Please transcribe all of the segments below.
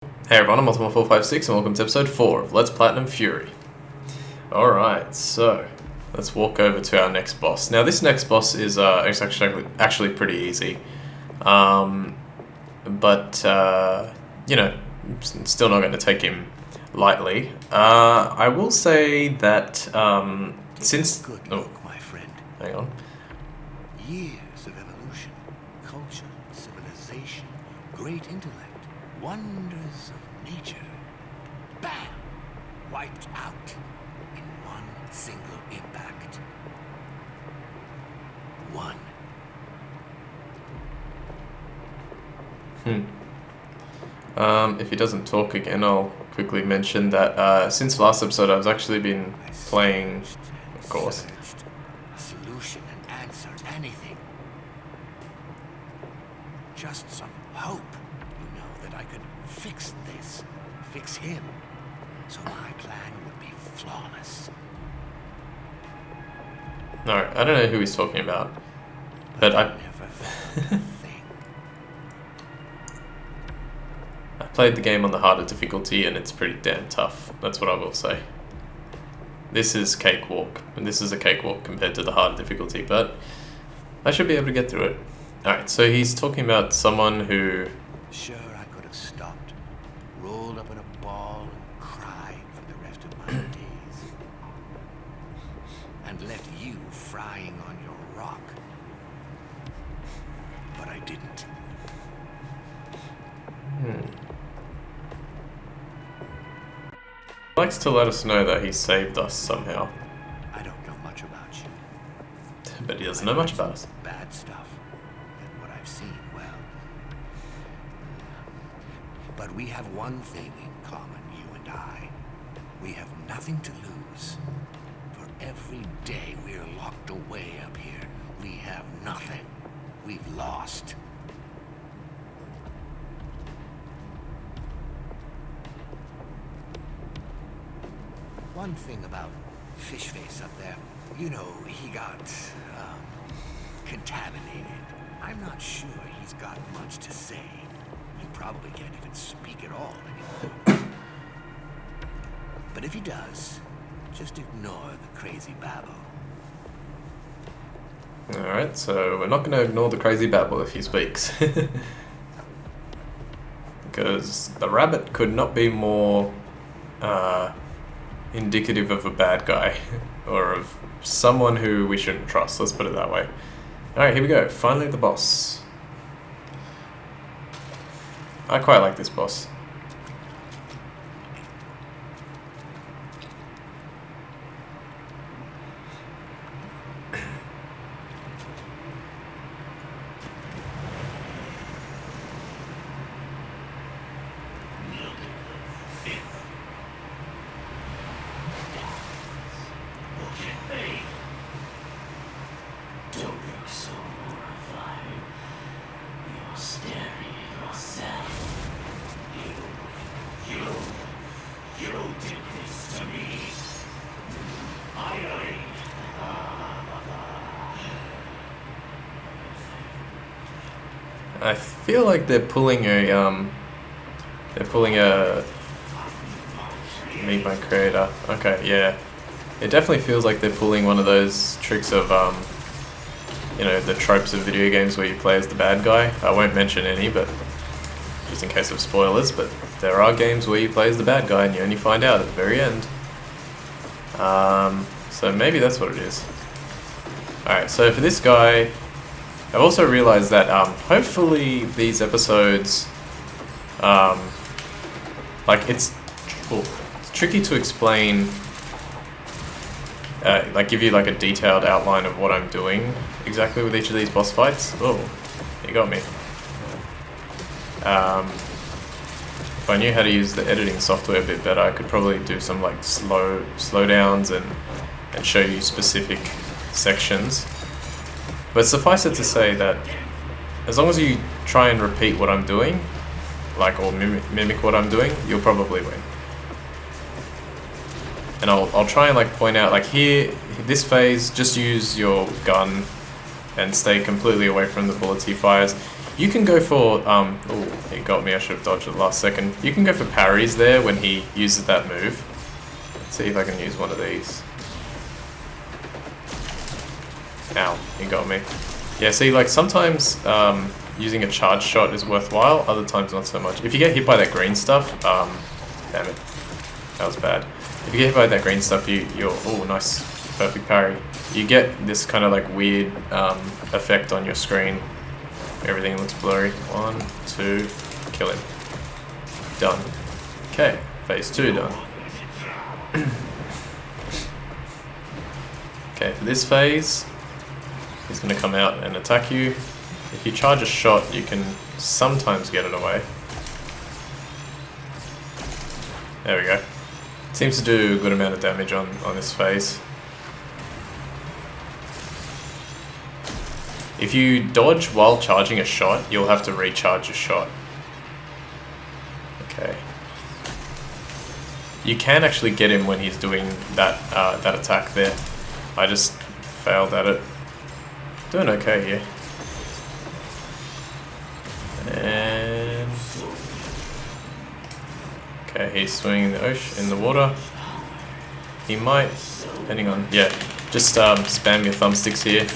Hey everyone, I'm Ultima456 and welcome to episode 4 of Let's Platinum Furi. Alright, so let's walk over to our next boss. Now this next boss is it's actually pretty easy. You know, still not going to take him lightly. I will say that since... my friend. Hang on. Years of evolution, culture, civilization, great intellect, wonders of nature. Bam! Wiped out in one single impact. One. If he doesn't talk again, I'll quickly mention that since last episode I've actually been playing, of course. Searched, a solution, an answer, anything. Just some hope, that I could fix this, fix him, so my plan would be flawless. No, I don't know who he's talking about, but I never felt a thing. I played the game on the harder difficulty and it's pretty damn tough. That's what I will say. This is cakewalk, and this is a cakewalk compared to the harder difficulty, but I should be able to get through it. Alright, so he's talking about someone who... Sure, I could have stopped, rolled up in a ball and cried for the rest of my days. And left you frying on your rock. But I didn't. He likes to let us know that he saved us somehow. I don't know much about you. But he doesn't know much about us. Bad stuff. And what I've seen, well. But we have one thing in common, you and I. We have nothing to lose. For every day we're locked away up here, we have nothing. We've lost. One thing about Fishface up there, he got, contaminated. I'm not sure he's got much to say. He probably can't even speak at all anymore. But if he does, just ignore the crazy babble. Alright, so we're not going to ignore the crazy babble if he speaks. Because the rabbit could not be more indicative of a bad guy. Or of someone who we shouldn't trust, let's put it that way. Alright, here we go. Finally the boss. I quite like this boss. I feel like they're pulling a meet my creator. Okay, yeah. It definitely feels like they're pulling one of those tricks of the tropes of video games where you play as the bad guy. I won't mention any, but just in case of spoilers, but there are games where you play as the bad guy and you only find out at the very end. So maybe that's what it is. Alright, so for this guy, I've also realized that hopefully these episodes, it's tricky to explain, give you like a detailed outline of what I'm doing exactly with each of these boss fights. Oh, you got me. If I knew how to use the editing software a bit better, I could probably do some like slowdowns and show you specific sections. But suffice it to say that as long as you try and repeat what I'm doing, or mimic what I'm doing, you'll probably win. And I'll try and point out, here, this phase, just use your gun and stay completely away from the bullets he fires. You can go for, oh, he got me, I should have dodged it last second. You can go for parries there when he uses that move. Let's see if I can use one of these. Ow, he got me. Yeah, see, like, sometimes using a charge shot is worthwhile, other times not so much. If you get hit by that green stuff, damn it, that was bad. If you get hit by that green stuff, you're, oh, nice, perfect parry. You get this kind of like weird effect on your screen. Everything looks blurry. 1, 2, kill him. Done. Okay, phase 2 done. Okay, for this phase, he's going to come out and attack you. If you charge a shot, you can sometimes get it away. There we go. Seems to do a good amount of damage on this phase. If you dodge while charging a shot, you'll have to recharge your shot. Okay. You can actually get him when he's doing that that attack there. I just failed at it. Doing okay here. And okay, he's swimming in the ocean, in the water. He might, depending on, yeah, just spam your thumbsticks here.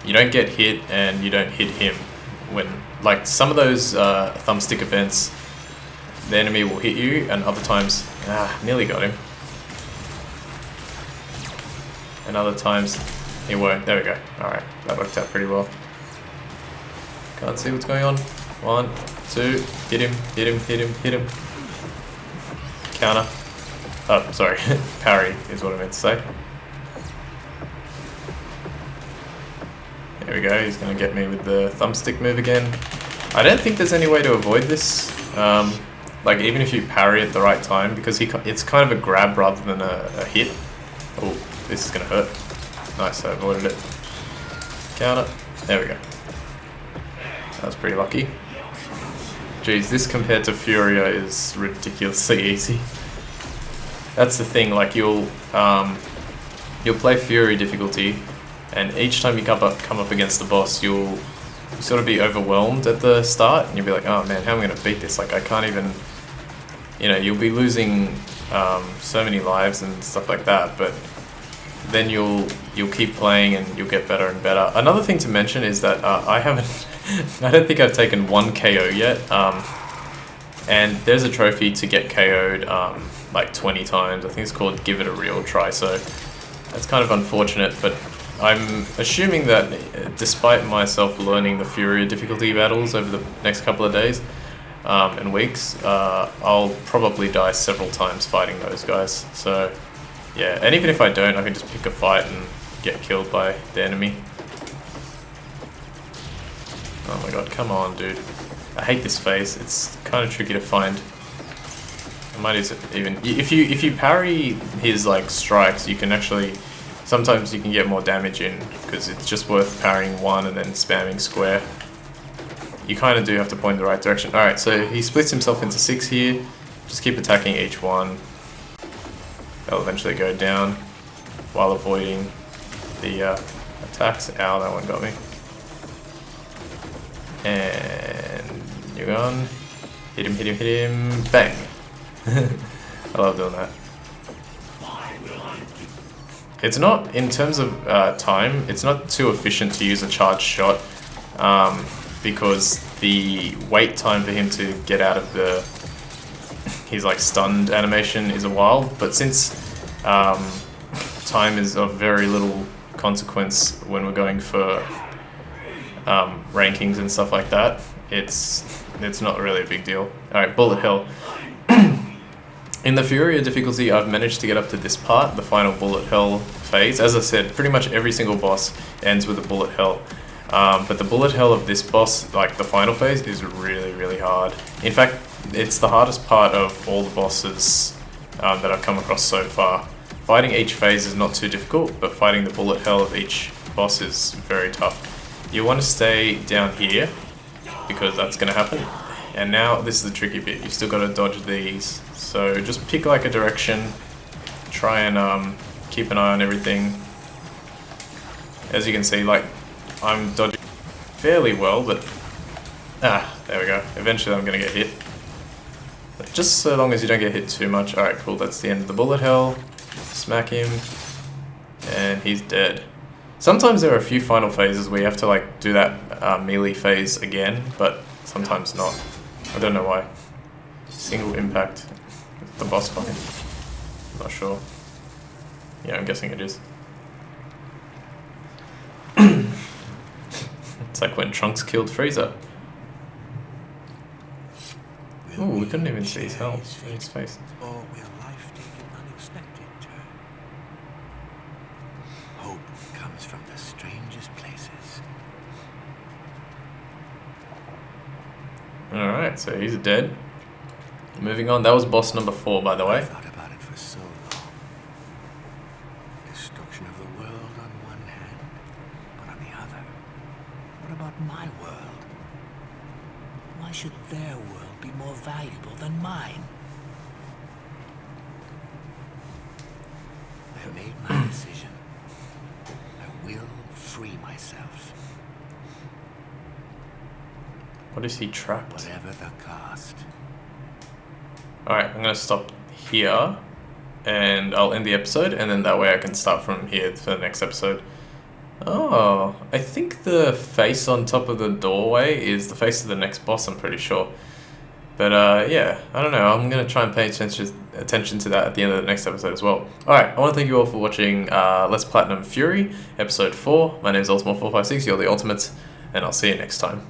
You don't get hit and you don't hit him when, like, some of those thumbstick events, the enemy will hit you, and other times, nearly got him. And other times he won't. There we go. Alright, that worked out pretty well. Can't see what's going on. 1, 2, hit him, hit him, hit him, hit him. Counter. Oh, sorry, parry is what I meant to say. There we go, he's going to get me with the thumbstick move again. I don't think there's any way to avoid this, like even if you parry at the right time, because it's kind of a grab rather than a hit. Oh, this is going to hurt. Nice, I avoided it. Counter. There we go. That was pretty lucky. Jeez, this compared to Furia is ridiculously easy. That's the thing, like you'll play Fury difficulty, and each time you come up against the boss, you'll sort of be overwhelmed at the start, and you'll be like, oh man, how am I going to beat this? Like I can't even, you'll be losing so many lives and stuff like that, but then you'll keep playing and you'll get better and better. Another thing to mention is that I don't think I've taken 1 KO yet, and there's a trophy to get KO'd like 20 times. I think it's called Give It a Real Try, so that's kind of unfortunate, but I'm assuming that despite myself learning the Fury difficulty battles over the next couple of days and weeks, I'll probably die several times fighting those guys. So yeah, and even if I don't, I can just pick a fight and get killed by the enemy. Oh my god, come on dude. I hate this phase, it's kind of tricky to find. I might even, if you parry his like strikes, you can actually, sometimes you can get more damage in, because it's just worth parrying 1 and then spamming square. You kind of do have to point in the right direction. Alright, so he splits himself into 6 here. Just keep attacking each one. They'll eventually go down while avoiding the attacks. Ow, that one got me. And you're gone. Hit him, hit him, hit him. Bang! I love doing that. It's not, in terms of time, it's not too efficient to use a charged shot, because the wait time for him to get out of his like stunned animation is a while, but since time is of very little consequence when we're going for rankings and stuff like that, it's not really a big deal. Alright, bullet hell. In the Furia difficulty, I've managed to get up to this part, the final bullet hell phase. As I said, pretty much every single boss ends with a bullet hell. But the bullet hell of this boss, like the final phase, is really, really hard. In fact, it's the hardest part of all the bosses that I've come across so far. Fighting each phase is not too difficult, but fighting the bullet hell of each boss is very tough. You want to stay down here, because that's going to happen. And now, this is the tricky bit, you still got to dodge these. So just pick like a direction, try and keep an eye on everything. As you can see, like, I'm dodging fairly well, but Ah, there we go. Eventually I'm gonna get hit. But just so long as you don't get hit too much. Alright, cool. That's the end of the bullet hell. Smack him. And he's dead. Sometimes there are a few final phases where you have to like do that melee phase again, but sometimes not. I don't know why. Single impact. The boss fight. I'm not sure. Yeah, I'm guessing it is. It's like when Trunks killed Frieza. Ooh, we couldn't even see his health in his face. Or will life take an unexpected turn? Hope comes from the strangest places. Alright, so he's dead. Moving on, that was boss number 4, by the I way. thought about it for so long. Destruction of the world on one hand, but on the other, what about my world? Why should their world be more valuable than mine? I have made my decision. I will free myself, What is he trapped? whatever the cost. Alright, I'm gonna stop here and I'll end the episode, and then that way I can start from here for the next episode. Oh, I think the face on top of the doorway is the face of the next boss, I'm pretty sure. But yeah, I don't know, I'm gonna try and pay attention to that at the end of the next episode as well. Alright, I want to thank you all for watching Let's Platinum Furi, episode 4. My name is Ultimate456, you're the Ultimates, and I'll see you next time.